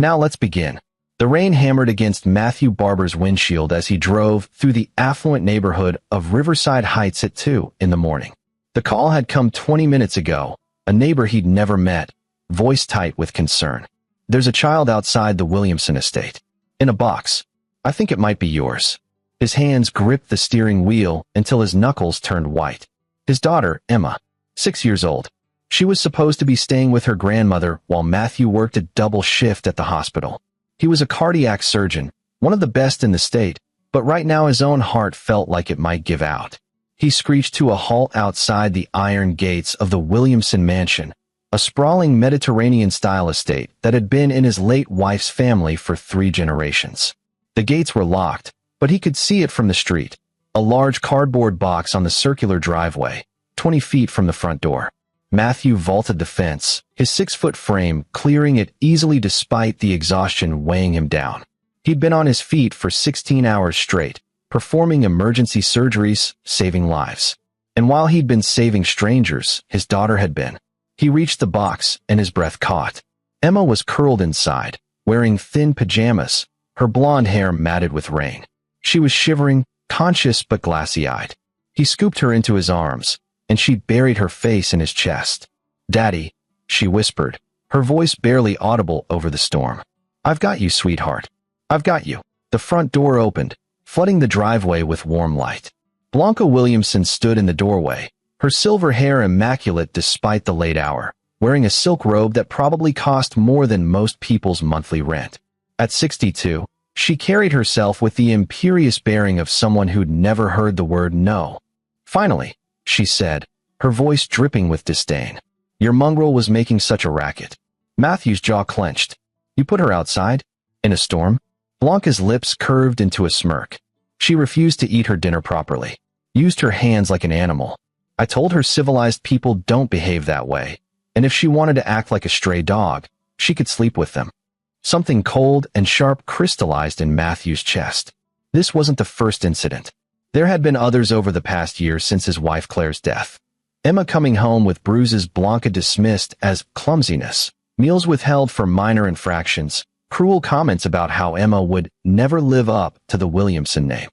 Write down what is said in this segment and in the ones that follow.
Now let's begin. The rain hammered against Matthew Barber's windshield as he drove through the affluent neighborhood of Riverside Heights at 2 in the morning. The call had come 20 minutes ago, a neighbor he'd never met, voice tight with concern. "There's a child outside the Williamson estate. In a box. I think it might be yours." His hands gripped the steering wheel until his knuckles turned white. His daughter, Emma, 6 years old. She was supposed to be staying with her grandmother while Matthew worked a double shift at the hospital. He was a cardiac surgeon, one of the best in the state, but right now his own heart felt like it might give out. He screeched to a halt outside the iron gates of the Williamson mansion, a sprawling Mediterranean-style estate that had been in his late wife's family for 3 generations. The gates were locked, but he could see it from the street, a large cardboard box on the circular driveway, 20 feet from the front door. Matthew vaulted the fence, his 6-foot frame clearing it easily despite the exhaustion weighing him down. He'd been on his feet for 16 hours straight, performing emergency surgeries, saving lives. And while he'd been saving strangers, his daughter had been. He reached the box, and his breath caught. Emma was curled inside, wearing thin pajamas, her blonde hair matted with rain. She was shivering, conscious but glassy-eyed. He scooped her into his arms, and she buried her face in his chest. "Daddy," she whispered, her voice barely audible over the storm. "I've got you, sweetheart. I've got you." The front door opened, flooding the driveway with warm light. Blanca Williamson stood in the doorway, her silver hair immaculate despite the late hour, wearing a silk robe that probably cost more than most people's monthly rent. At 62, she carried herself with the imperious bearing of someone who'd never heard the word no. "Finally," she said, her voice dripping with disdain. "Your mongrel was making such a racket." Matthew's jaw clenched. "You put her outside? In a storm?" Blanca's lips curved into a smirk. She refused to eat her dinner properly. Used her hands like an animal. "I told her civilized people don't behave that way, and if she wanted to act like a stray dog, she could sleep with them." Something cold and sharp crystallized in Matthew's chest. This wasn't the first incident. There had been others over the past year since his wife Claire's death. Emma coming home with bruises Blanca dismissed as clumsiness, meals withheld for minor infractions, cruel comments about how Emma would never live up to the Williamson name.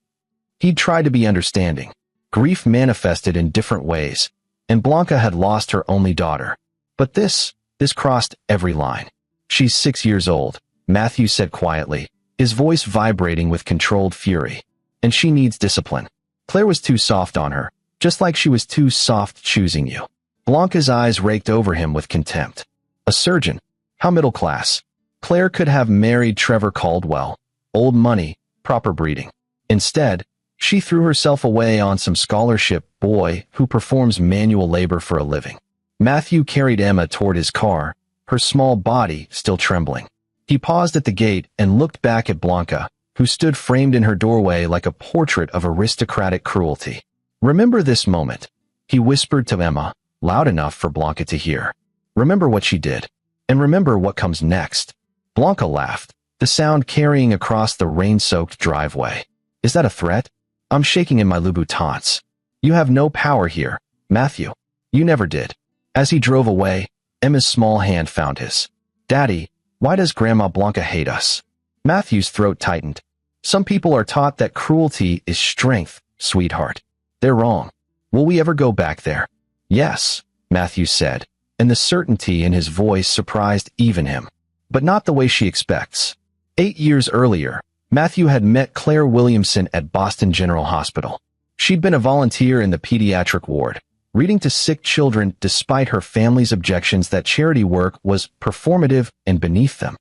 He'd tried to be understanding. Grief manifested in different ways, and Blanca had lost her only daughter. But this crossed every line. "She's 6 years old," Matthew said quietly, his voice vibrating with controlled fury. "And she needs discipline. Claire was too soft on her, just like she was too soft choosing you." Blanca's eyes raked over him with contempt. A surgeon? How middle class? Claire could have married Trevor Caldwell. Old money, proper breeding. Instead, she threw herself away on some scholarship boy who performs manual labor for a living. Matthew carried Emma toward his car, her small body still trembling. He paused at the gate and looked back at Blanca, who stood framed in her doorway like a portrait of aristocratic cruelty. "Remember this moment," he whispered to Emma, loud enough for Blanca to hear. "Remember what she did, and remember what comes next." Blanca laughed, the sound carrying across the rain-soaked driveway. "Is that a threat? I'm shaking in my Louboutins. You have no power here, Matthew. You never did." As he drove away, Emma's small hand found his. "Daddy, why does Grandma Blanca hate us?" Matthew's throat tightened. "Some people are taught that cruelty is strength, sweetheart. They're wrong. Will we ever go back there?" "Yes," Matthew said, and the certainty in his voice surprised even him. "But not the way she expects." 8 years earlier, Matthew had met Claire Williamson at Boston General Hospital. She'd been a volunteer in the pediatric ward, reading to sick children despite her family's objections that charity work was performative and beneath them.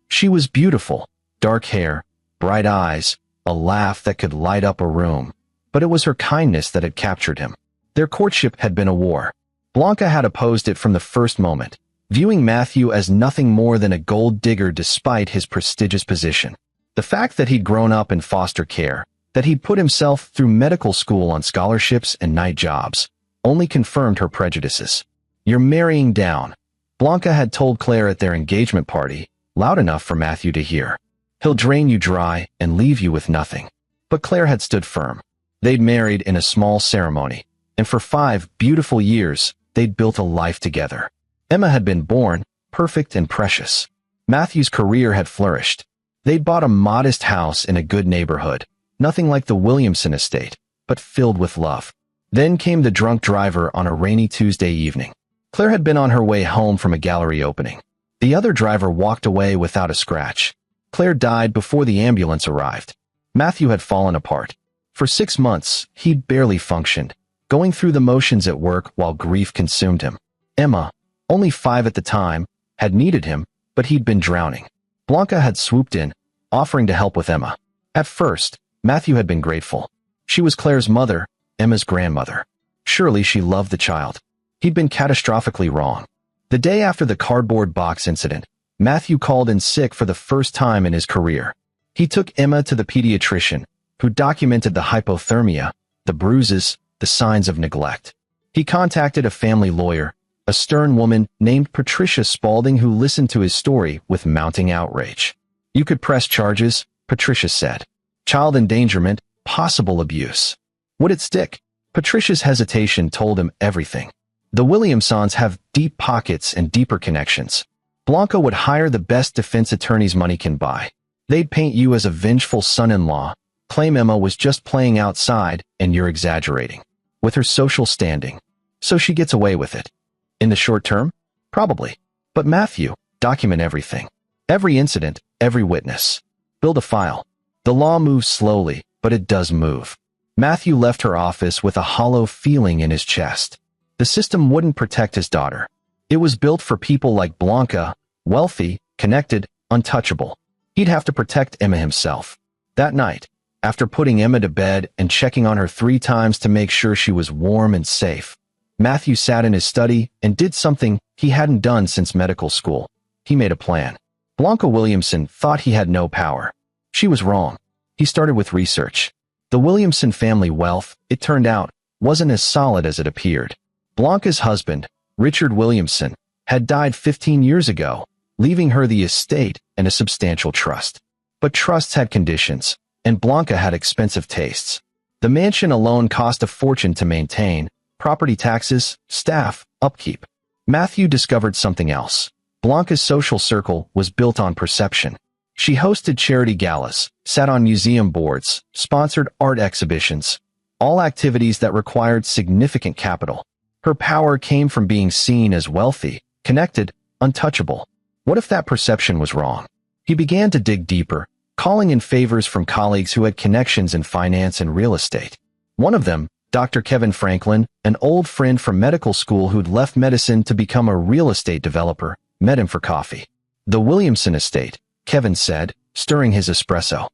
She was beautiful, dark hair, bright eyes, a laugh that could light up a room, but it was her kindness that had captured him. Their courtship had been a war. Blanca had opposed it from the first moment, viewing Matthew as nothing more than a gold digger despite his prestigious position. The fact that he'd grown up in foster care, that he'd put himself through medical school on scholarships and night jobs, only confirmed her prejudices. "You're marrying down," Blanca had told Claire at their engagement party, loud enough for Matthew to hear. "He'll drain you dry and leave you with nothing." But Claire had stood firm. They'd married in a small ceremony, and for 5 beautiful years, they'd built a life together. Emma had been born, perfect and precious. Matthew's career had flourished. They'd bought a modest house in a good neighborhood, nothing like the Williamson estate, but filled with love. Then came the drunk driver on a rainy Tuesday evening. Claire had been on her way home from a gallery opening. The other driver walked away without a scratch. Claire died before the ambulance arrived. Matthew had fallen apart. For 6 months, he'd barely functioned, going through the motions at work while grief consumed him. Emma, only 5 at the time, had needed him, but he'd been drowning. Blanca had swooped in, offering to help with Emma. At first, Matthew had been grateful. She was Claire's mother, Emma's grandmother. Surely she loved the child. He'd been catastrophically wrong. The day after the cardboard box incident, Matthew called in sick for the first time in his career. He took Emma to the pediatrician, who documented the hypothermia, the bruises, the signs of neglect. He contacted a family lawyer, a stern woman named Patricia Spaulding, who listened to his story with mounting outrage. "You could press charges," Patricia said. "Child endangerment, possible abuse. Would it stick?" Patricia's hesitation told him everything. The Williamsons have deep pockets and deeper connections. Blanca would hire the best defense attorneys money can buy. They'd paint you as a vengeful son-in-law, claim Emma was just playing outside and you're exaggerating. With her social standing. So she gets away with it. In the short term? Probably. But Matthew, document everything. Every incident, every witness. Build a file. The law moves slowly, but it does move. Matthew left her office with a hollow feeling in his chest. The system wouldn't protect his daughter. It was built for people like Blanca, wealthy, connected, untouchable. He'd have to protect Emma himself. That night, after putting Emma to bed and checking on her 3 times to make sure she was warm and safe, Matthew sat in his study and did something he hadn't done since medical school. He made a plan. Blanca Williamson thought he had no power. She was wrong. He started with research. The Williamson family wealth, it turned out, wasn't as solid as it appeared. Blanca's husband, Richard Williamson, had died 15 years ago, leaving her the estate and a substantial trust. But trusts had conditions, and Blanca had expensive tastes. The mansion alone cost a fortune to maintain: property taxes, staff, upkeep. Matthew discovered something else. Blanca's social circle was built on perception. She hosted charity galas, sat on museum boards, sponsored art exhibitions, all activities that required significant capital. Her power came from being seen as wealthy, connected, untouchable. What if that perception was wrong? He began to dig deeper, calling in favors from colleagues who had connections in finance and real estate. One of them, Dr. Kevin Franklin, an old friend from medical school who'd left medicine to become a real estate developer, met him for coffee. "The Williamson estate," Kevin said, stirring his espresso.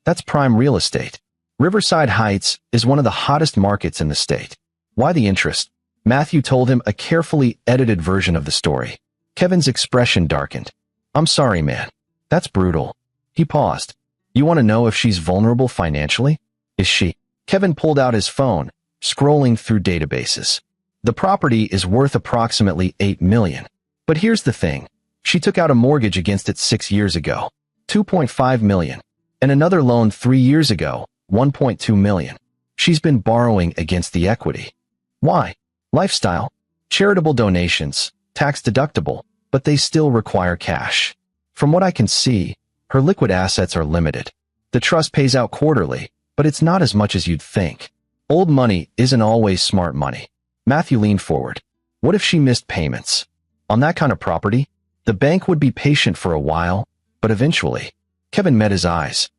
"That's prime real estate. Riverside Heights is one of the hottest markets in the state. Why the interest?" Matthew told him a carefully edited version of the story. Kevin's expression darkened. "I'm sorry, man. That's brutal." He paused. "You want to know if she's vulnerable financially?" "Is she?" Kevin pulled out his phone, scrolling through databases. "The property is worth approximately $8 million. But here's the thing. She took out a mortgage against it 6 years ago, $2.5 million, and another loan 3 years ago, $1.2 million. She's been borrowing against the equity. Why? Lifestyle, charitable donations, tax deductible, but they still require cash. From what I can see, her liquid assets are limited. The trust pays out quarterly, but it's not as much as you'd think. Old money isn't always smart money." Matthew leaned forward. "What if she missed payments? On that kind of property, the bank would be patient for a while, but eventually." Kevin met his eyes.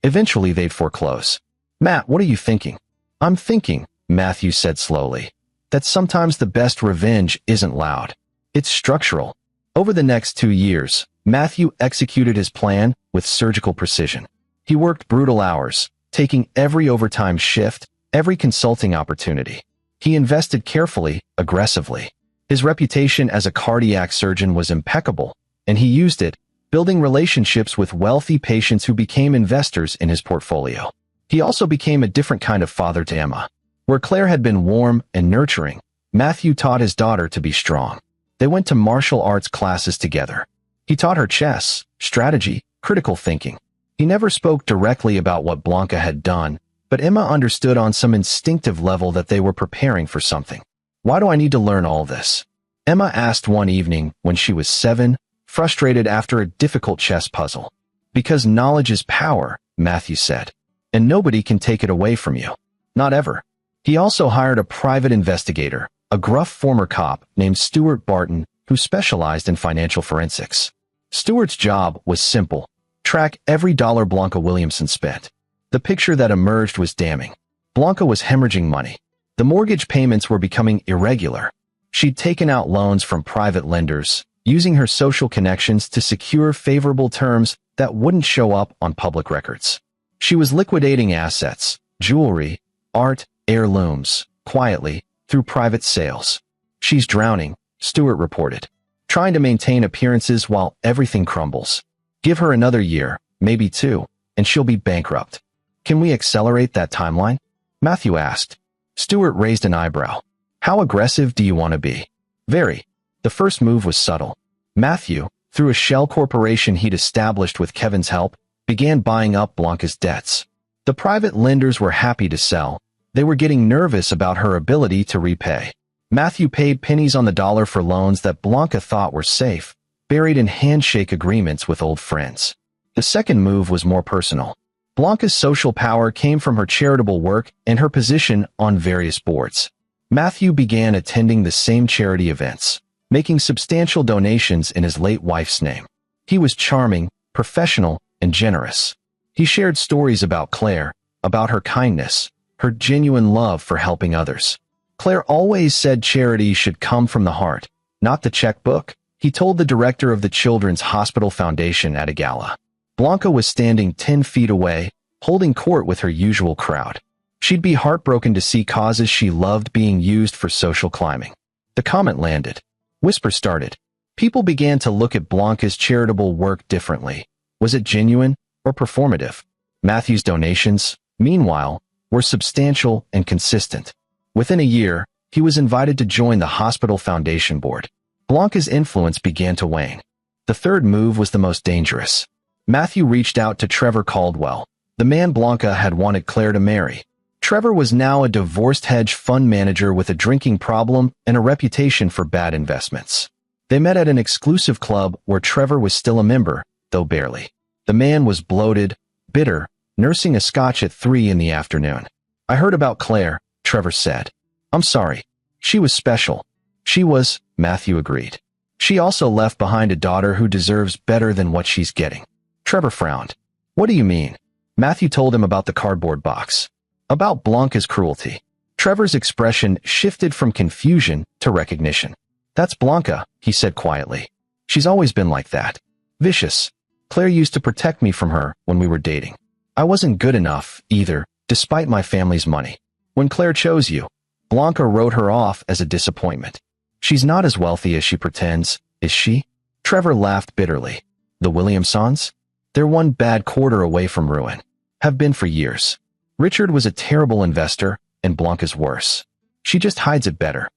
"Eventually they'd foreclose." "Matt, what are you thinking?" "I'm thinking," Matthew said slowly, "that sometimes the best revenge isn't loud. It's structural." Over the next 2 years, Matthew executed his plan with surgical precision. He worked brutal hours, taking every overtime shift, every consulting opportunity. He invested carefully, aggressively. His reputation as a cardiac surgeon was impeccable, and he used it, building relationships with wealthy patients who became investors in his portfolio. He also became a different kind of father to Emma. Where Claire had been warm and nurturing, Matthew taught his daughter to be strong. They went to martial arts classes together. He taught her chess, strategy, critical thinking. He never spoke directly about what Blanca had done, but Emma understood on some instinctive level that they were preparing for something. "Why do I need to learn all this?" Emma asked one evening when she was 7, frustrated after a difficult chess puzzle. Because knowledge is power, Matthew said, and nobody can take it away from you. Not ever. He also hired a private investigator, a gruff former cop named Stuart Barton, who specialized in financial forensics. Stuart's job was simple: track every dollar Blanca Williamson spent. The picture that emerged was damning. Blanca was hemorrhaging money. The mortgage payments were becoming irregular. She'd taken out loans from private lenders, using her social connections to secure favorable terms that wouldn't show up on public records. She was liquidating assets, jewelry, art, heirlooms, quietly, through private sales. She's drowning, Stuart reported, trying to maintain appearances while everything crumbles. Give her another year, maybe two, and she'll be bankrupt. Can we accelerate that timeline? Matthew asked. Stuart raised an eyebrow. How aggressive do you want to be? Very. The first move was subtle. Matthew, through a shell corporation he'd established with Kevin's help, began buying up Blanca's debts. The private lenders were happy to sell. They were getting nervous about her ability to repay. Matthew paid pennies on the dollar for loans that Blanca thought were safe, buried in handshake agreements with old friends. The second move was more personal. Blanca's social power came from her charitable work and her position on various boards. Matthew began attending the same charity events, making substantial donations in his late wife's name. He was charming, professional, and generous. He shared stories about Claire, about her kindness, her genuine love for helping others. Claire always said charity should come from the heart, not the checkbook, he told the director of the Children's Hospital Foundation at a gala. Blanca was standing 10 feet away, holding court with her usual crowd. She'd be heartbroken to see causes she loved being used for social climbing. The comment landed. Whispers started. People began to look at Blanca's charitable work differently. Was it genuine or performative? Matthew's donations, meanwhile, were substantial and consistent. Within a year, he was invited to join the hospital foundation board. Blanca's influence began to wane. The third move was the most dangerous. Matthew reached out to Trevor Caldwell, the man Blanca had wanted Claire to marry. Trevor was now a divorced hedge fund manager with a drinking problem and a reputation for bad investments. They met at an exclusive club where Trevor was still a member, though barely. The man was bloated, bitter, nursing a scotch at 3 in the afternoon. I heard about Claire, Trevor said. I'm sorry. She was special. She was, Matthew agreed. She also left behind a daughter who deserves better than what she's getting. Trevor frowned. What do you mean? Matthew told him about the cardboard box. About Blanca's cruelty. Trevor's expression shifted from confusion to recognition. That's Blanca, he said quietly. She's always been like that. Vicious. Claire used to protect me from her when we were dating. I wasn't good enough, either, despite my family's money. When Claire chose you, Blanca wrote her off as a disappointment. She's not as wealthy as she pretends, is she? Trevor laughed bitterly. The Williamsons? They're one bad quarter away from ruin. Have been for years. Richard was a terrible investor, and Blanca's worse. She just hides it better.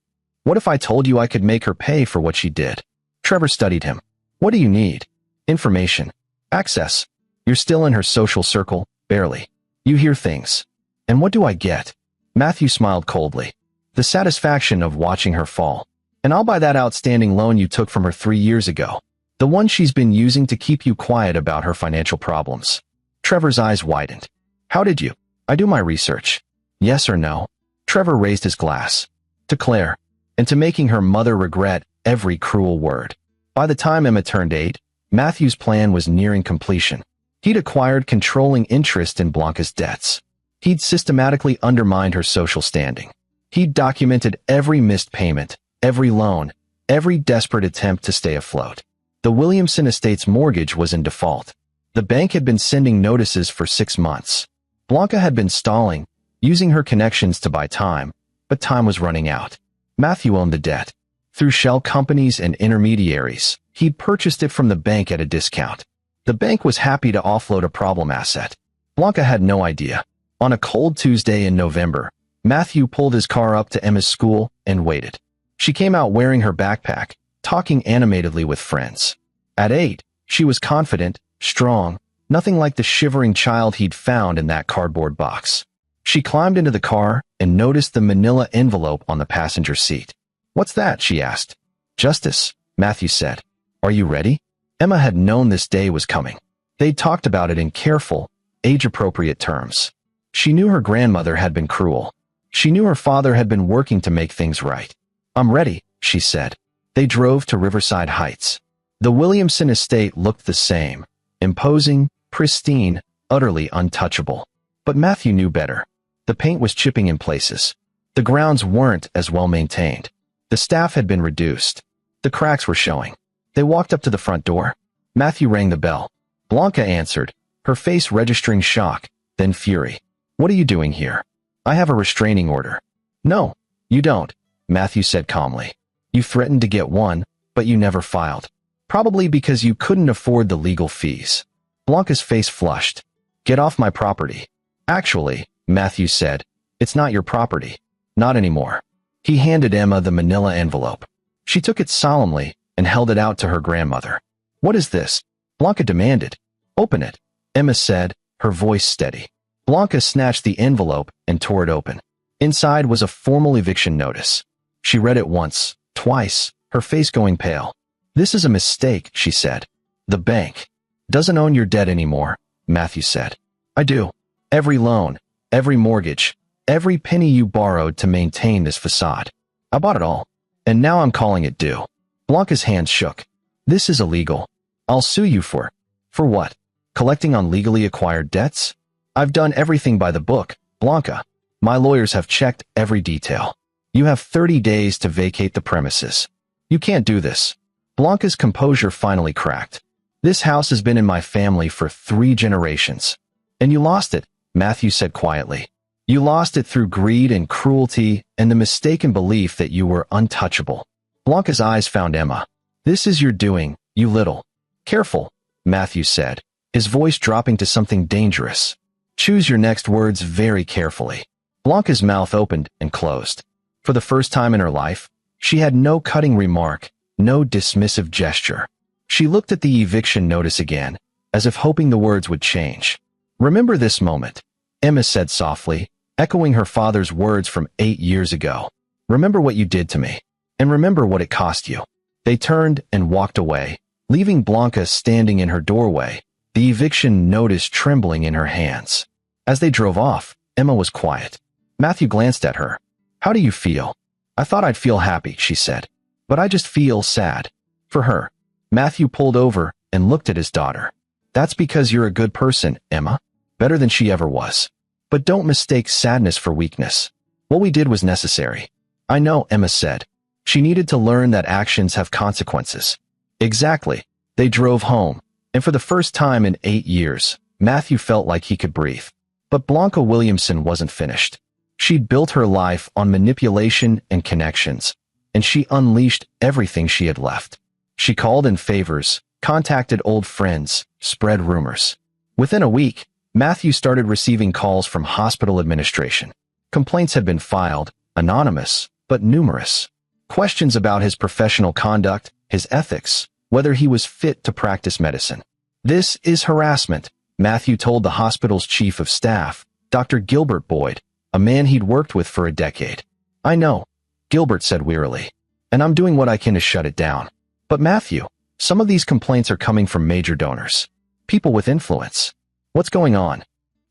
What if I told you I could make her pay for what she did? Trevor studied him. What do you need? Information. Access. You're still in her social circle, barely. You hear things. And what do I get? Matthew smiled coldly. The satisfaction of watching her fall. And I'll buy that outstanding loan you took from her 3 years ago. The one she's been using to keep you quiet about her financial problems. Trevor's eyes widened. How did you? I do my research. Yes or no? Trevor raised his glass. To Claire. And to making her mother regret every cruel word. By the time Emma turned 8, Matthew's plan was nearing completion. He'd acquired controlling interest in Blanca's debts. He'd systematically undermined her social standing. He'd documented every missed payment, every loan, every desperate attempt to stay afloat. The Williamson estate's mortgage was in default. The bank had been sending notices for 6 months. Blanca had been stalling, using her connections to buy time, but time was running out. Matthew owned the debt. Through shell companies and intermediaries, he'd purchased it from the bank at a discount. The bank was happy to offload a problem asset. Blanca had no idea. On a cold Tuesday in November, Matthew pulled his car up to Emma's school and waited. She came out wearing her backpack, talking animatedly with friends. At 8, she was confident, strong, nothing like the shivering child he'd found in that cardboard box. She climbed into the car and noticed the manila envelope on the passenger seat. What's that? She asked. Justice, Matthew said. Are you ready? Emma had known this day was coming. They'd talked about it in careful, age-appropriate terms. She knew her grandmother had been cruel. She knew her father had been working to make things right. "I'm ready," she said. They drove to Riverside Heights. The Williamson estate looked the same, imposing, pristine, utterly untouchable. But Matthew knew better. The paint was chipping in places. The grounds weren't as well maintained. The staff had been reduced. The cracks were showing. They walked up to the front door. Matthew rang the bell. Blanca answered, her face registering shock, then fury. "What are you doing here? I have a restraining order." "No, you don't," Matthew said calmly. "You threatened to get one, but you never filed. Probably because you couldn't afford the legal fees." Blanca's face flushed. "Get off my property." "Actually," Matthew said, "it's not your property. Not anymore." He handed Emma the manila envelope. She took it solemnly and held it out to her grandmother. "What is this?" Blanca demanded. "Open it," Emma said, her voice steady. Blanca snatched the envelope and tore it open. Inside was a formal eviction notice. She read it once, twice, her face going pale. "This is a mistake," she said. "The bank doesn't own your debt anymore," Matthew said. "I do. Every loan, every mortgage, every penny you borrowed to maintain this facade. I bought it all, and now I'm calling it due." Blanca's hands shook. "This is illegal. I'll sue you for what? Collecting on legally acquired debts? I've done everything by the book, Blanca. My lawyers have checked every detail. You have 30 days to vacate the premises. You can't do this." Blanca's composure finally cracked. "This house has been in my family for 3 generations. And you lost it," Matthew said quietly. "You lost it through greed and cruelty and the mistaken belief that you were untouchable." Blanca's eyes found Emma. "This is your doing, you little." "Careful," Matthew said, his voice dropping to something dangerous. "Choose your next words very carefully." Blanca's mouth opened and closed. For the first time in her life, she had no cutting remark, no dismissive gesture. She looked at the eviction notice again, as if hoping the words would change. "Remember this moment," Emma said softly, echoing her father's words from 8 years ago. "Remember what you did to me, and remember what it cost you." They turned and walked away, leaving Blanca standing in her doorway, the eviction notice trembling in her hands. As they drove off, Emma was quiet. Matthew glanced at her. "How do you feel?" "I thought I'd feel happy," she said. "But I just feel sad. For her." Matthew pulled over and looked at his daughter. "That's because you're a good person, Emma. Better than she ever was. But don't mistake sadness for weakness. What we did was necessary." "I know," Emma said. "She needed to learn that actions have consequences." "Exactly." They drove home, and for the first time in 8 years, Matthew felt like he could breathe. But Blanca Williamson wasn't finished. She'd built her life on manipulation and connections, and she unleashed everything she had left. She called in favors, contacted old friends, spread rumors. Within a week, Matthew started receiving calls from hospital administration. Complaints had been filed, anonymous, but numerous. Questions about his professional conduct, his ethics, whether he was fit to practice medicine. "This is harassment," Matthew told the hospital's chief of staff, Dr. Gilbert Boyd, a man he'd worked with for a decade. "I know," Gilbert said wearily, "and I'm doing what I can to shut it down. But Matthew, some of these complaints are coming from major donors. People with influence. What's going on?"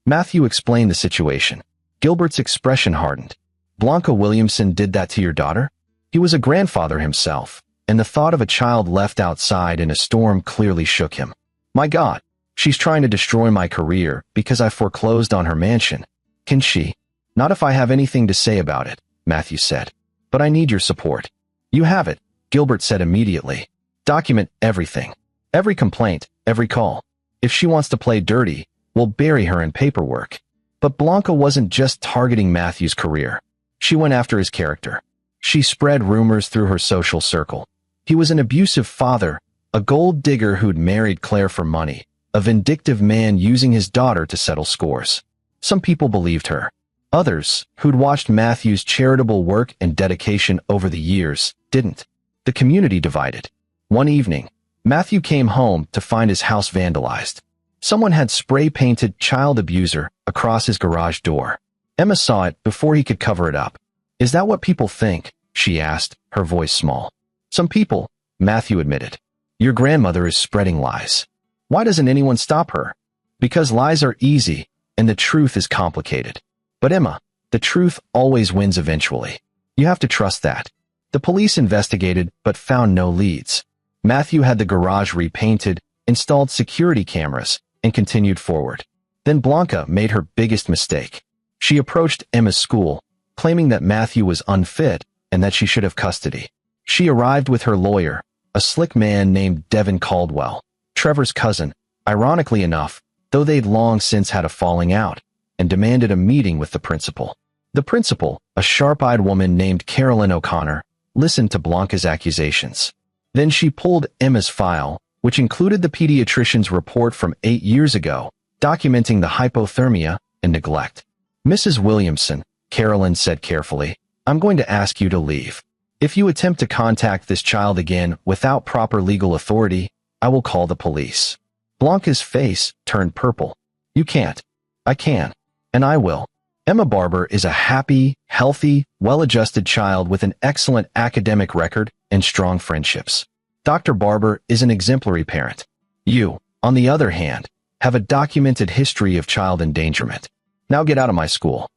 Matthew explained the situation. Gilbert's expression hardened. "Blanca Williamson did that to your daughter?" He was a grandfather himself, and the thought of a child left outside in a storm clearly shook him. "My God, she's trying to destroy my career because I foreclosed on her mansion. Can she?" "Not if I have anything to say about it," Matthew said. "But I need your support." "You have it," Gilbert said immediately. "Document everything. Every complaint, every call. If she wants to play dirty, we'll bury her in paperwork." But Blanca wasn't just targeting Matthew's career. She went after his character. She spread rumors through her social circle. He was an abusive father, a gold digger who'd married Claire for money, a vindictive man using his daughter to settle scores. Some people believed her. Others, who'd watched Matthew's charitable work and dedication over the years, didn't. The community divided. One evening, Matthew came home to find his house vandalized. Someone had spray-painted "child abuser" across his garage door. Emma saw it before he could cover it up. "Is that what people think?" she asked, her voice small. "Some people," Matthew admitted. Your grandmother is spreading lies. Why doesn't anyone stop her? Because lies are easy, and the truth is complicated. But Emma, the truth always wins eventually. You have to trust that. The police investigated but found no leads. Matthew had the garage repainted, installed security cameras, and continued forward. Then Blanca made her biggest mistake. She approached Emma's school, claiming that Matthew was unfit and that she should have custody. She arrived with her lawyer, a slick man named Devin Caldwell, Trevor's cousin, ironically enough, though they'd long since had a falling out, and demanded a meeting with the principal. The principal, a sharp-eyed woman named Carolyn O'Connor, listened to Blanca's accusations. Then she pulled Emma's file, which included the pediatrician's report from 8 years ago, documenting the hypothermia and neglect. Mrs. Williamson, Carolyn said carefully, I'm going to ask you to leave. If you attempt to contact this child again without proper legal authority, I will call the police. Blanca's face turned purple. You can't. I can. And I will. Emma Barber is a happy, healthy, well-adjusted child with an excellent academic record and strong friendships. Dr. Barber is an exemplary parent. You, on the other hand, have a documented history of child endangerment. Now get out of my school.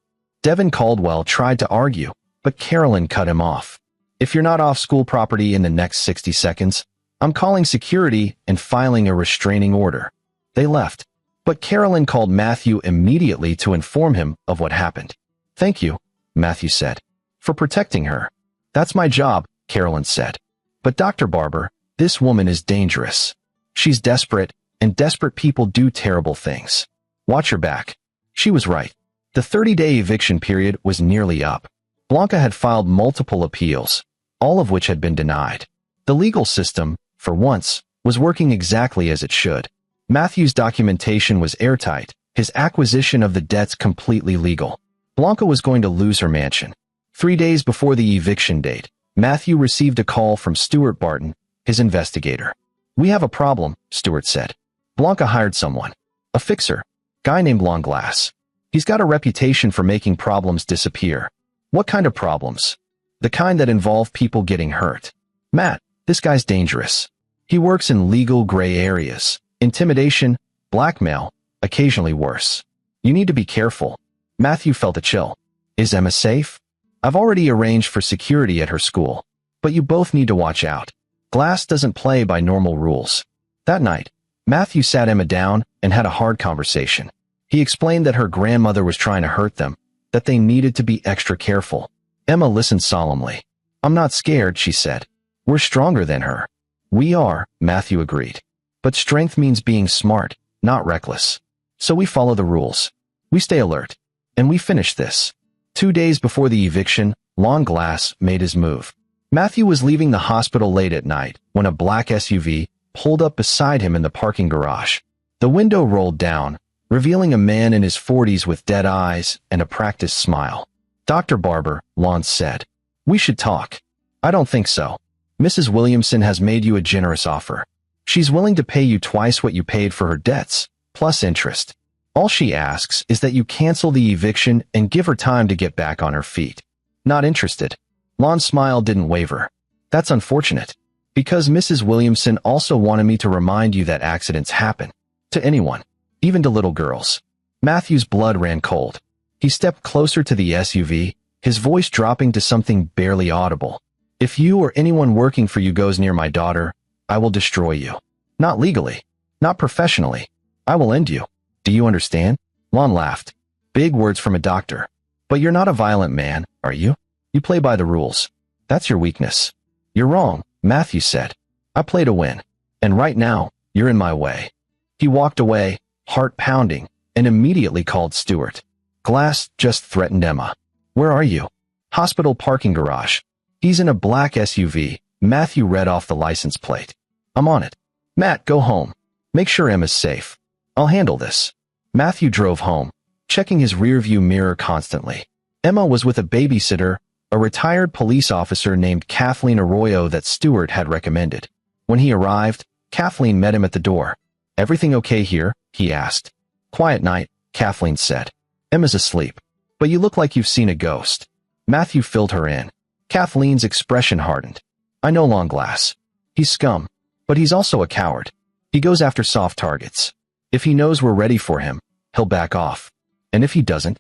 Devin Caldwell tried to argue, but Carolyn cut him off. If you're not off school property in the next 60 seconds, I'm calling security and filing a restraining order. They left, but Carolyn called Matthew immediately to inform him of what happened. Thank you, Matthew said, for protecting her. That's my job, Carolyn said. But Dr. Barber, this woman is dangerous. She's desperate, and desperate people do terrible things. Watch her back. She was right. The 30-day eviction period was nearly up. Blanca had filed multiple appeals, all of which had been denied. The legal system, for once, was working exactly as it should. Matthew's documentation was airtight, his acquisition of the debts completely legal. Blanca was going to lose her mansion. 3 days before the eviction date, Matthew received a call from Stuart Barton, his investigator. We have a problem, Stuart said. Blanca hired someone. A fixer. Guy named Longlass. He's got a reputation for making problems disappear. What kind of problems? The kind that involve people getting hurt. Matt, this guy's dangerous. He works in legal gray areas. Intimidation, blackmail, occasionally worse. You need to be careful. Matthew felt a chill. Is Emma safe? I've already arranged for security at her school. But you both need to watch out. Glass doesn't play by normal rules. That night, Matthew sat Emma down and had a hard conversation. He explained that her grandmother was trying to hurt them, that they needed to be extra careful. Emma listened solemnly. I'm not scared, she said. We're stronger than her. We are, Matthew agreed. But strength means being smart, not reckless. So we follow the rules. We stay alert. And we finish this. 2 days before the eviction, Longlass made his move. Matthew was leaving the hospital late at night when a black SUV pulled up beside him in the parking garage. The window rolled down, revealing a man in his 40s with dead eyes and a practiced smile. Dr. Barber, Lon said. We should talk. I don't think so. Mrs. Williamson has made you a generous offer. She's willing to pay you twice what you paid for her debts, plus interest. All she asks is that you cancel the eviction and give her time to get back on her feet. Not interested. Lon's smile didn't waver. That's unfortunate. Because Mrs. Williamson also wanted me to remind you that accidents happen. To anyone. Even to little girls. Matthew's blood ran cold. He stepped closer to the SUV, his voice dropping to something barely audible. If you or anyone working for you goes near my daughter, I will destroy you. Not legally. Not professionally. I will end you. Do you understand? Lon laughed. Big words from a doctor. But you're not a violent man, are you? You play by the rules. That's your weakness. You're wrong, Matthew said. I play to win. And right now, you're in my way. He walked away, heart pounding, and immediately called Stuart. Glass just threatened Emma. Where are you? Hospital parking garage. He's in a black SUV. Matthew read off the license plate. I'm on it. Matt, go home. Make sure Emma's safe. I'll handle this. Matthew drove home, checking his rearview mirror constantly. Emma was with a babysitter, a retired police officer named Kathleen Arroyo that Stuart had recommended. When he arrived, Kathleen met him at the door. Everything okay here? He asked. Quiet night, Kathleen said. Emma's asleep. But you look like you've seen a ghost. Matthew filled her in. Kathleen's expression hardened. I know Longlass. He's scum. But he's also a coward. He goes after soft targets. If he knows we're ready for him, he'll back off. And if he doesn't,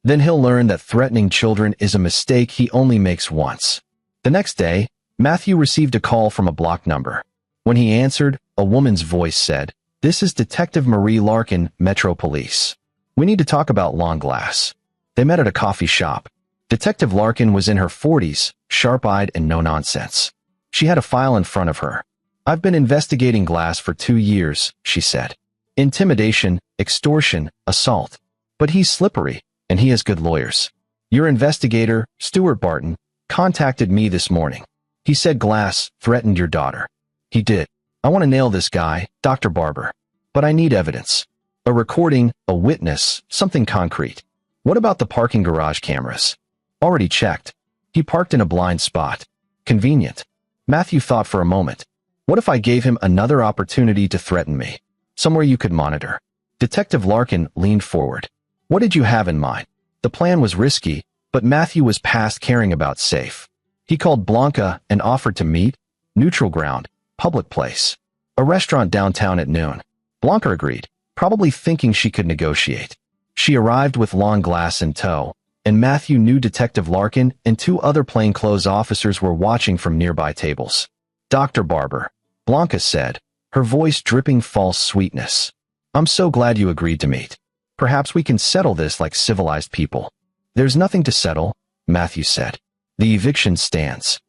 then he'll learn that threatening children is a mistake he only makes once. The next day, Matthew received a call from a blocked number. When he answered, a woman's voice said, "This is Detective Marie Larkin, Metro Police. We need to talk about Long Glass." They met at a coffee shop. Detective Larkin was in her 40s, sharp-eyed and no-nonsense. She had a file in front of her. "I've been investigating Glass for 2 years," she said. "Intimidation, extortion, assault. But he's slippery, and he has good lawyers. Your investigator, Stuart Barton, contacted me this morning. He said Glass threatened your daughter." "He did. I want to nail this guy, Dr. Barber. But I need evidence. A recording, a witness, something concrete." "What about the parking garage cameras?" "Already checked. He parked in a blind spot. Convenient." Matthew thought for a moment. "What if I gave him another opportunity to threaten me? Somewhere you could monitor." Detective Larkin leaned forward. "What did you have in mind?" The plan was risky, but Matthew was past caring about safe. He called Blanca and offered to meet. Neutral ground, public place. A restaurant downtown at noon. Blanca agreed, probably thinking she could negotiate. She arrived with Long Glass in tow, and Matthew knew Detective Larkin and 2 other plainclothes officers were watching from nearby tables. "Dr. Barber," Blanca said, her voice dripping false sweetness. "I'm so glad you agreed to meet. Perhaps we can settle this like civilized people." "There's nothing to settle," Matthew said. "The eviction stands."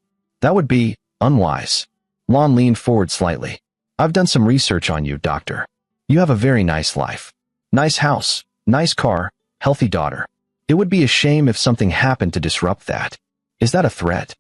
"That would be unwise." Lon leaned forward slightly. "I've done some research on you, Doctor. You have a very nice life. Nice house, nice car, healthy daughter. It would be a shame if something happened to disrupt that." "Is that a threat?"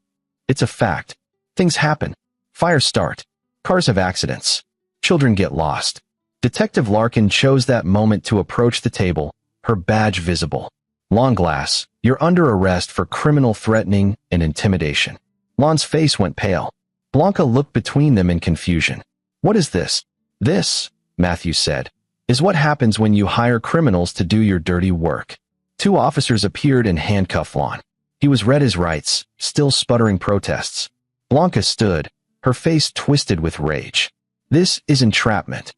"It's a fact. Things happen. Fires start. Cars have accidents. Children get lost." Detective Larkin chose that moment to approach the table, her badge visible. "Long Glass, you're under arrest for criminal threatening and intimidation." Lon's face went pale. Blanca looked between them in confusion. "What is this?" "This," Matthew said, "is what happens when you hire criminals to do your dirty work." 2 officers appeared and handcuffed Lon. He was read his rights, still sputtering protests. Blanca stood, her face twisted with rage. "This is entrapment."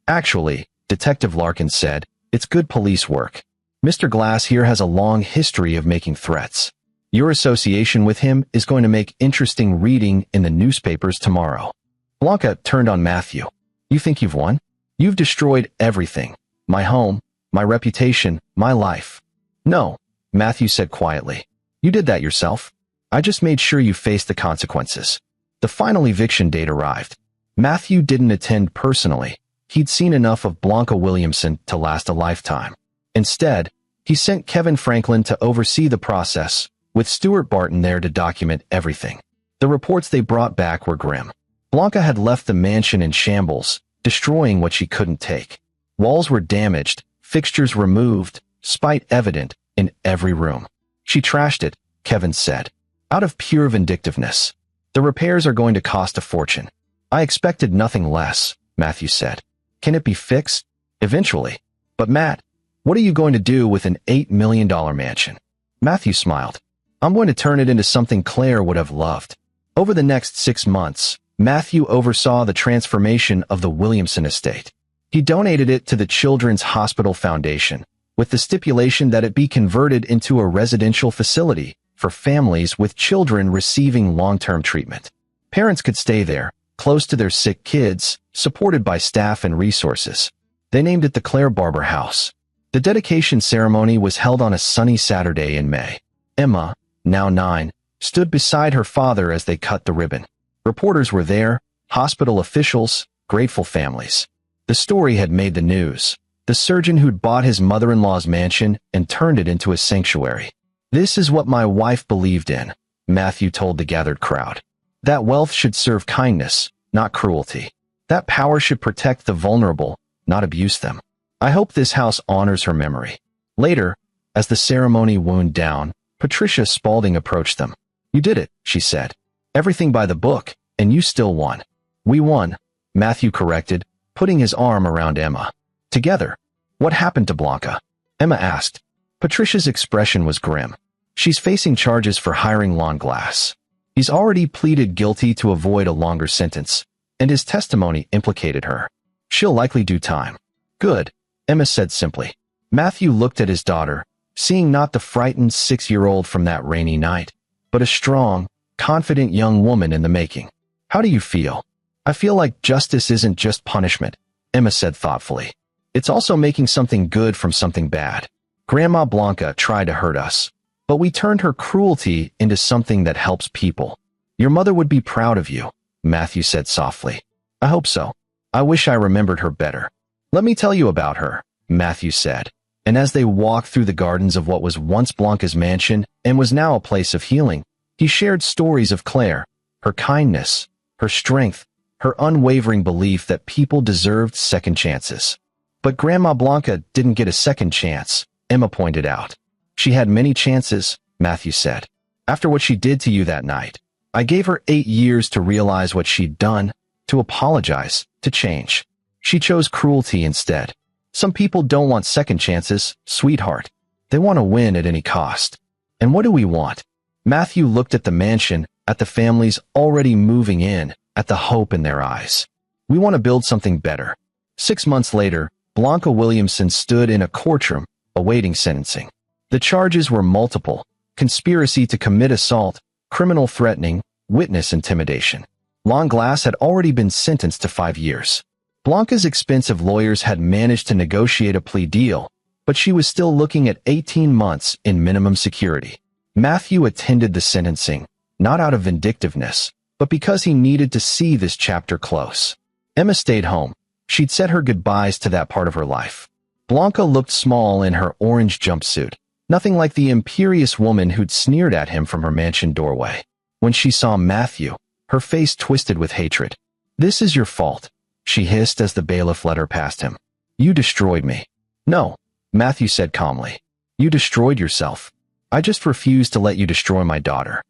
"Actually," Detective Larkin said, "it's good police work. Mr. Glass here has a long history of making threats. Your association with him is going to make interesting reading in the newspapers tomorrow." Blanca turned on Matthew. "You think you've won? You've destroyed everything. My home, my reputation, my life." "No," Matthew said quietly. "You did that yourself. I just made sure you faced the consequences." The final eviction date arrived. Matthew didn't attend personally. He'd seen enough of Blanca Williamson to last a lifetime. Instead, he sent Kevin Franklin to oversee the process, with Stuart Barton there to document everything. The reports they brought back were grim. Blanca had left the mansion in shambles, destroying what she couldn't take. Walls were damaged, fixtures removed, spite evident in every room. "She trashed it," Kevin said, "out of pure vindictiveness. The repairs are going to cost a fortune." "I expected nothing less," Matthew said. "Can it be fixed?" "Eventually. But Matt, what are you going to do with an $8 million mansion?" Matthew smiled. "I'm going to turn it into something Claire would have loved." Over the next 6 months, Matthew oversaw the transformation of the Williamson estate. He donated it to the Children's Hospital Foundation, with the stipulation that it be converted into a residential facility for families with children receiving long-term treatment. Parents could stay there, close to their sick kids, supported by staff and resources. They named it the Claire Barber House. The dedication ceremony was held on a sunny Saturday in May. Emma, now 9, stood beside her father as they cut the ribbon. Reporters were there, hospital officials, grateful families. The story had made the news. The surgeon who'd bought his mother-in-law's mansion and turned it into a sanctuary. "This is what my wife believed in," Matthew told the gathered crowd. "That wealth should serve kindness, not cruelty. That power should protect the vulnerable, not abuse them. I hope this house honors her memory." Later, as the ceremony wound down, Patricia Spaulding approached them. "You did it," she said. "Everything by the book, and you still won." "We won," Matthew corrected, putting his arm around Emma. "Together." "What happened to Blanca?" Emma asked. Patricia's expression was grim. "She's facing charges for hiring Long Glass. He's already pleaded guilty to avoid a longer sentence. and his testimony implicated her. She'll likely do time. Good, Emma said simply. Matthew looked at his daughter, seeing not the frightened 6-year-old from that rainy night, but a strong, confident young woman in the making. How do you feel? I feel like justice isn't just punishment, Emma said thoughtfully. It's also making something good from something bad. Grandma Blanca tried to hurt us, but we turned her cruelty into something that helps people. Your mother would be proud of you, Matthew said softly. I hope so. I wish I remembered her better. Let me tell you about her, Matthew said, and as they walked through the gardens of what was once Blanca's mansion and was now a place of healing, he shared stories of Claire, her kindness, her strength, her unwavering belief that people deserved second chances. But Grandma Blanca didn't get a second chance, Emma pointed out. She had many chances, Matthew said. After what she did to you that night, I gave her 8 years to realize what she'd done, to apologize, to change. She chose cruelty instead. Some people don't want second chances, sweetheart. They want to win at any cost. And what do we want? Matthew looked at the mansion, at the families already moving in, at the hope in their eyes. We want to build something better. 6 months later, Blanca Williamson stood in a courtroom, awaiting sentencing. The charges were multiple: conspiracy to commit assault, criminal threatening, witness intimidation. Longlass had already been sentenced to 5 years. Blanca's expensive lawyers had managed to negotiate a plea deal, but she was still looking at 18 months in minimum security. Matthew attended the sentencing, not out of vindictiveness, but because he needed to see this chapter close. Emma stayed home. She'd said her goodbyes to that part of her life. Blanca looked small in her orange jumpsuit, nothing like the imperious woman who'd sneered at him from her mansion doorway. When she saw Matthew, her face twisted with hatred. This is your fault, she hissed as the bailiff led her past him. You destroyed me. No, Matthew said calmly. You destroyed yourself. I just refused to let you destroy my daughter.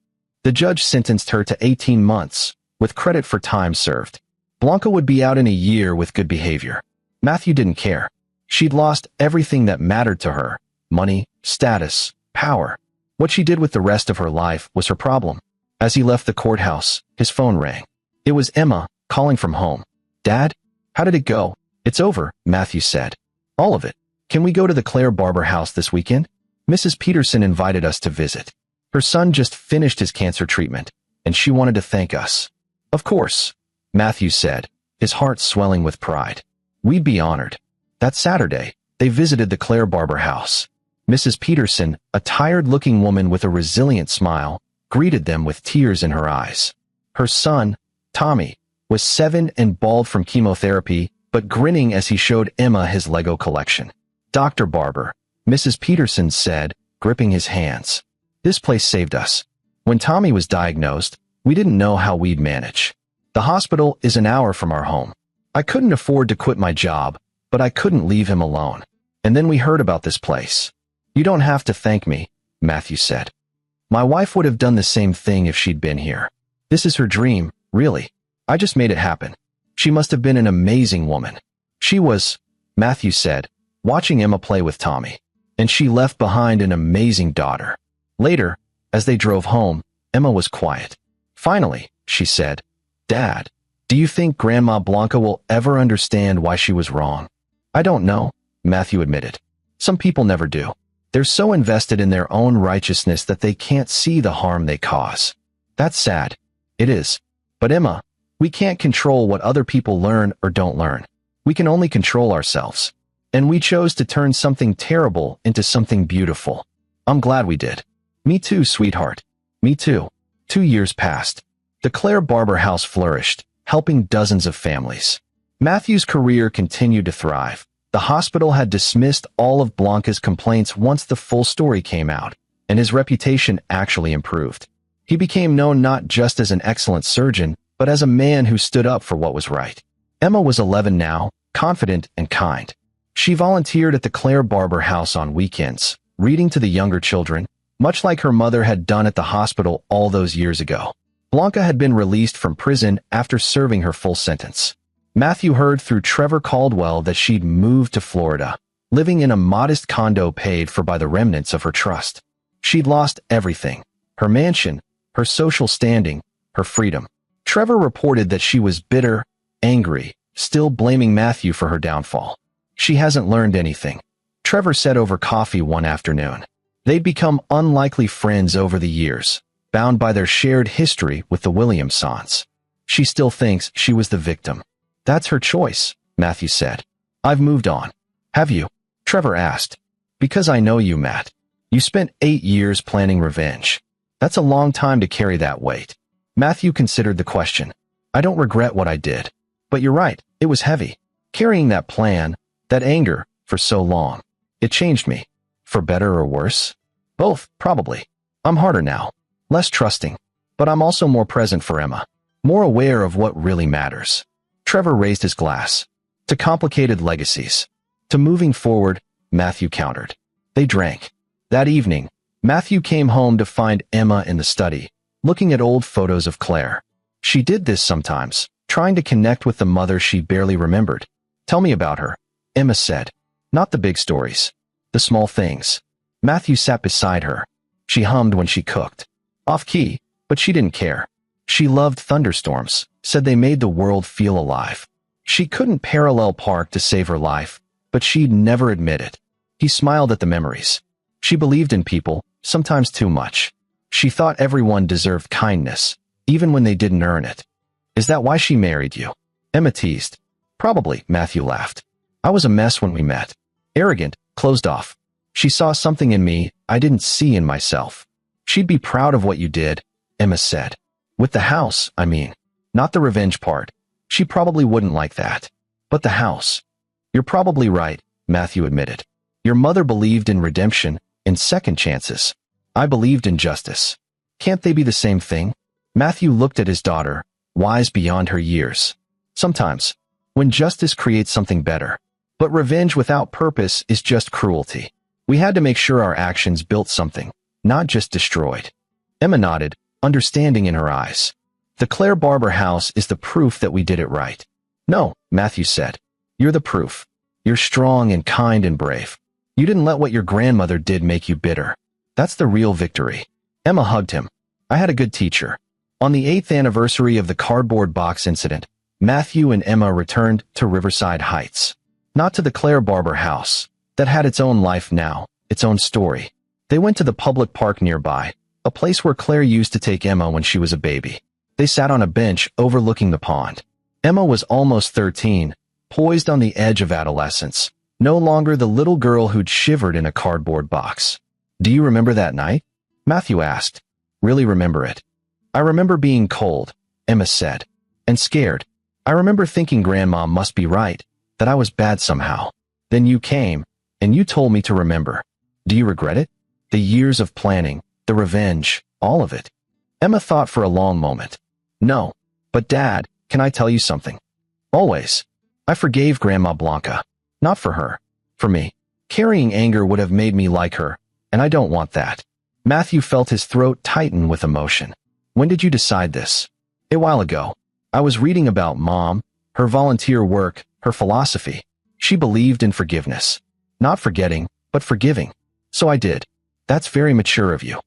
The judge sentenced her to 18 months, with credit for time served. Blanca would be out in a year with good behavior. Matthew didn't care. She'd lost everything that mattered to her: money, status, power. What she did with the rest of her life was her problem. As he left the courthouse, his phone rang. It was Emma, calling from home. Dad? How did it go? It's over, Matthew said. All of it. Can we go to the Claire Barber house this weekend? Mrs. Peterson invited us to visit. Her son just finished his cancer treatment, and she wanted to thank us. Of course, Matthew said, his heart swelling with pride. We'd be honored. That Saturday, they visited the Claire Barber house. Mrs. Peterson, a tired-looking woman with a resilient smile, greeted them with tears in her eyes. Her son, Tommy, was 7 and bald from chemotherapy, but grinning as he showed Emma his Lego collection. Dr. Barber, Mrs. Peterson said, gripping his hands. This place saved us. When Tommy was diagnosed, we didn't know how we'd manage. The hospital is an hour from our home. I couldn't afford to quit my job, but I couldn't leave him alone. And then we heard about this place. You don't have to thank me, Matthew said. My wife would have done the same thing if she'd been here. This is her dream, really. I just made it happen. She must have been an amazing woman. She was, Matthew said, watching Emma play with Tommy. And she left behind an amazing daughter. Later, as they drove home, Emma was quiet. Finally, she said, Dad, do you think Grandma Blanca will ever understand why she was wrong? I don't know, Matthew admitted. Some people never do. They're so invested in their own righteousness that they can't see the harm they cause. That's sad. It is. But Emma, we can't control what other people learn or don't learn. We can only control ourselves. And we chose to turn something terrible into something beautiful. I'm glad we did. Me too, sweetheart. Me too. 2 years passed. The Claire Barber house flourished, helping dozens of families. Matthew's career continued to thrive. The hospital had dismissed all of Blanca's complaints once the full story came out, and his reputation actually improved. He became known not just as an excellent surgeon, but as a man who stood up for what was right. Emma was 11 now, confident and kind. She volunteered at the Claire Barber house on weekends, reading to the younger children, much like her mother had done at the hospital all those years ago. Blanca had been released from prison after serving her full sentence. Matthew heard through Trevor Caldwell that she'd moved to Florida, living in a modest condo paid for by the remnants of her trust. She'd lost everything: her mansion, her social standing, her freedom. Trevor reported that she was bitter, angry, still blaming Matthew for her downfall. She hasn't learned anything, Trevor said over coffee one afternoon. They'd become unlikely friends over the years, bound by their shared history with the Williamsons. She still thinks she was the victim. That's her choice, Matthew said. I've moved on. Have you? Trevor asked. Because I know you, Matt. You spent 8 years planning revenge. That's a long time to carry that weight. Matthew considered the question. I don't regret what I did. But you're right, it was heavy. Carrying that plan, that anger, for so long. It changed me. For better or worse? Both, probably. I'm harder now. Less trusting. But I'm also more present for Emma. More aware of what really matters. Trevor raised his glass. To complicated legacies. To moving forward, Matthew countered. They drank. That evening, Matthew came home to find Emma in the study, looking at old photos of Claire. She did this sometimes, trying to connect with the mother she barely remembered. Tell me about her, Emma said. Not the big stories. The small things. Matthew sat beside her. She hummed when she cooked. Off-key, but she didn't care. She loved thunderstorms, said they made the world feel alive. She couldn't parallel park to save her life, but she'd never admit it. He smiled at the memories. She believed in people, sometimes too much. She thought everyone deserved kindness, even when they didn't earn it. Is that why she married you? Emma teased. Probably, Matthew laughed. I was a mess when we met. Arrogant, closed off. She saw something in me I didn't see in myself. She'd be proud of what you did, Emma said. With the house, I mean. Not the revenge part. She probably wouldn't like that. But the house. You're probably right, Matthew admitted. Your mother believed in redemption, in second chances. I believed in justice. Can't they be the same thing? Matthew looked at his daughter, wise beyond her years. Sometimes, when justice creates something better. But revenge without purpose is just cruelty. We had to make sure our actions built something, not just destroyed. Emma nodded, understanding in her eyes. The Claire Barber house is the proof that we did it right. No, Matthew said. You're the proof. You're strong and kind and brave. You didn't let what your grandmother did make you bitter. That's the real victory. Emma hugged him. I had a good teacher. On the 8th anniversary of the cardboard box incident, Matthew and Emma returned to Riverside Heights. Not to the Claire Barber house. That had its own life now, its own story. They went to the public park nearby, a place where Claire used to take Emma when she was a baby. They sat on a bench overlooking the pond. Emma was almost 13, poised on the edge of adolescence, no longer the little girl who'd shivered in a cardboard box. Do you remember that night? Matthew asked. Really remember it. I remember being cold, Emma said, and scared. I remember thinking Grandma must be right, that I was bad somehow. Then you came, and you told me to remember. Do you regret it? The years of planning, the revenge, all of it. Emma thought for a long moment. No, but Dad, can I tell you something? Always. I forgave Grandma Blanca. Not for her. For me. Carrying anger would have made me like her, and I don't want that. Matthew felt his throat tighten with emotion. When did you decide this? A while ago. I was reading about Mom, her volunteer work, her philosophy. She believed in forgiveness. Not forgetting, but forgiving. So I did. That's very mature of you.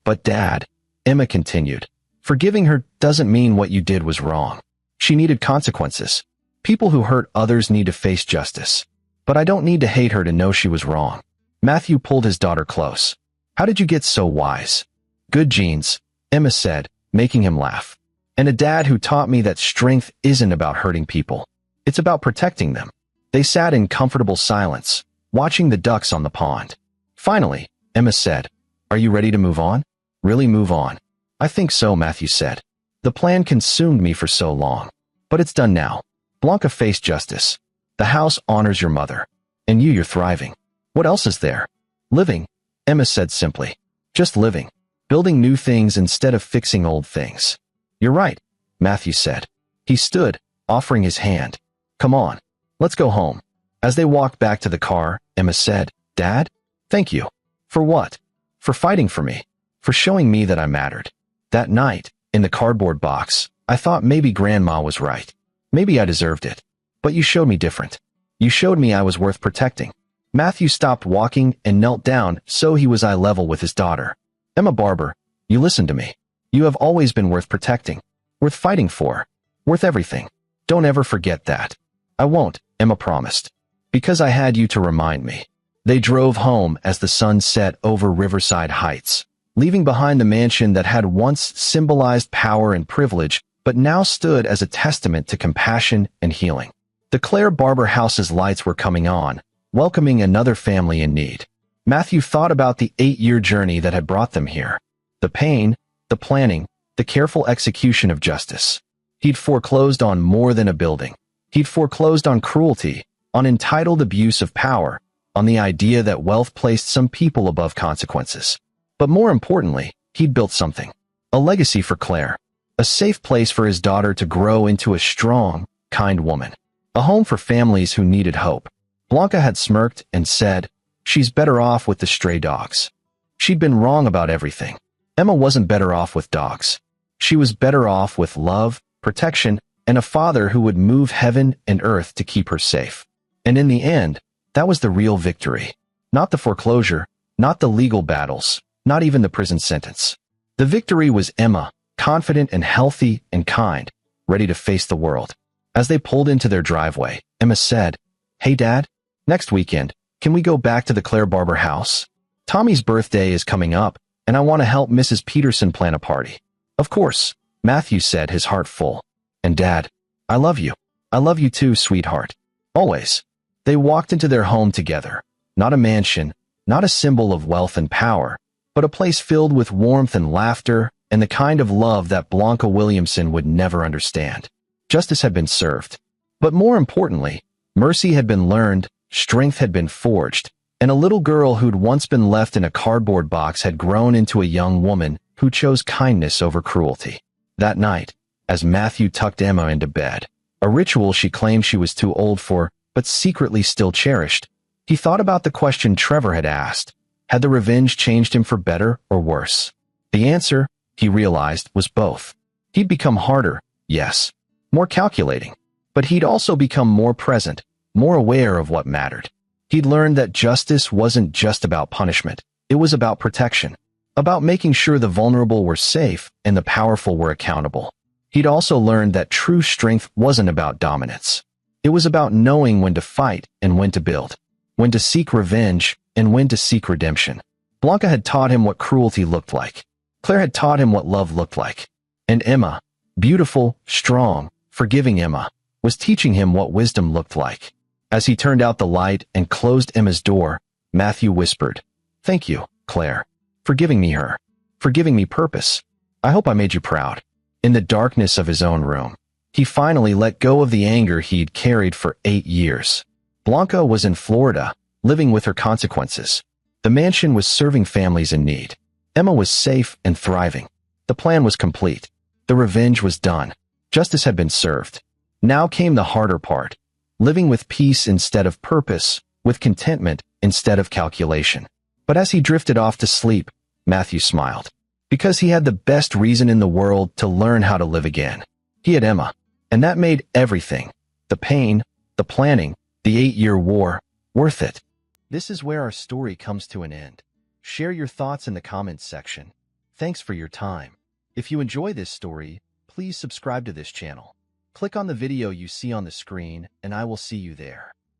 But Dad, Emma continued, forgiving her doesn't mean what you did was wrong. She needed consequences. People who hurt others need to face justice. But I don't need to hate her to know she was wrong. Matthew pulled his daughter close. How did you get so wise? Good genes, Emma said, making him laugh. And a dad who taught me that strength isn't about hurting people. It's about protecting them. They sat in comfortable silence, watching the ducks on the pond. Finally, Emma said, Are you ready to move on? Really move on? I think so, Matthew said. The plan consumed me for so long. But it's done now. Blanca faced justice. The house honors your mother. And you're thriving. What else is there? Living, Emma said simply. Just living. Building new things instead of fixing old things. You're right, Matthew said. He stood, offering his hand. Come on, let's go home. As they walked back to the car, Emma said, Dad? Thank you. For what? For fighting for me. For showing me that I mattered. That night, in the cardboard box, I thought maybe Grandma was right. Maybe I deserved it. But you showed me different. You showed me I was worth protecting. Matthew stopped walking and knelt down so he was eye level with his daughter. Emma Barber, you listen to me. You have always been worth protecting. Worth fighting for. Worth everything. Don't ever forget that. I won't, Emma promised. Because I had you to remind me. They drove home as the sun set over Riverside Heights, leaving behind the mansion that had once symbolized power and privilege, but now stood as a testament to compassion and healing. The Claire Barber house's lights were coming on, welcoming another family in need. Matthew thought about the 8-year journey that had brought them here. The pain, the planning, the careful execution of justice. He'd foreclosed on more than a building. He'd foreclosed on cruelty, on entitled abuse of power, on the idea that wealth placed some people above consequences. But more importantly, he'd built something. A legacy for Claire. A safe place for his daughter to grow into a strong, kind woman. A home for families who needed hope. Blanca had smirked and said, "She's better off with the stray dogs." She'd been wrong about everything. Emma wasn't better off with dogs. She was better off with love, protection, and a father who would move heaven and earth to keep her safe. And in the end, that was the real victory. Not the foreclosure, not the legal battles, not even the prison sentence. The victory was Emma, confident and healthy and kind, ready to face the world. As they pulled into their driveway, Emma said, "Hey Dad, next weekend, can we go back to the Claire Barber house? Tommy's birthday is coming up, and I want to help Mrs. Peterson plan a party." "Of course," Matthew said, his heart full. "And Dad, I love you. I love you too, sweetheart. Always." They walked into their home together. Not a mansion, not a symbol of wealth and power, but a place filled with warmth and laughter and the kind of love that Blanca Williamson would never understand. Justice had been served. But more importantly, mercy had been learned, strength had been forged, and a little girl who'd once been left in a cardboard box had grown into a young woman who chose kindness over cruelty. That night, as Matthew tucked Emma into bed, a ritual she claimed she was too old for, but secretly still cherished, he thought about the question Trevor had asked. Had the revenge changed him for better or worse? The answer, he realized, was both. He'd become harder, yes, more calculating, but he'd also become more present, more aware of what mattered. He'd learned that justice wasn't just about punishment. It was about protection, about making sure the vulnerable were safe and the powerful were accountable. He'd also learned that true strength wasn't about dominance. It was about knowing when to fight and when to build, when to seek revenge and when to seek redemption. Blanca had taught him what cruelty looked like. Claire had taught him what love looked like. And Emma, beautiful, strong, forgiving Emma, was teaching him what wisdom looked like. As he turned out the light and closed Emma's door, Matthew whispered, "Thank you, Claire, for giving me her, for giving me purpose. I hope I made you proud." In the darkness of his own room, he finally let go of the anger he'd carried for 8 years. Blanca was in Florida, living with her consequences. The mansion was serving families in need. Emma was safe and thriving. The plan was complete. The revenge was done. Justice had been served. Now came the harder part, living with peace instead of purpose, with contentment instead of calculation. But as he drifted off to sleep, Matthew smiled. Because he had the best reason in the world to learn how to live again. He had Emma, and that made everything, the pain, the planning, the 8-year war, worth it. This is where our story comes to an end. Share your thoughts in the comments section. Thanks for your time. If you enjoy this story, please subscribe to this channel. Click on the video you see on the screen, and I will see you there.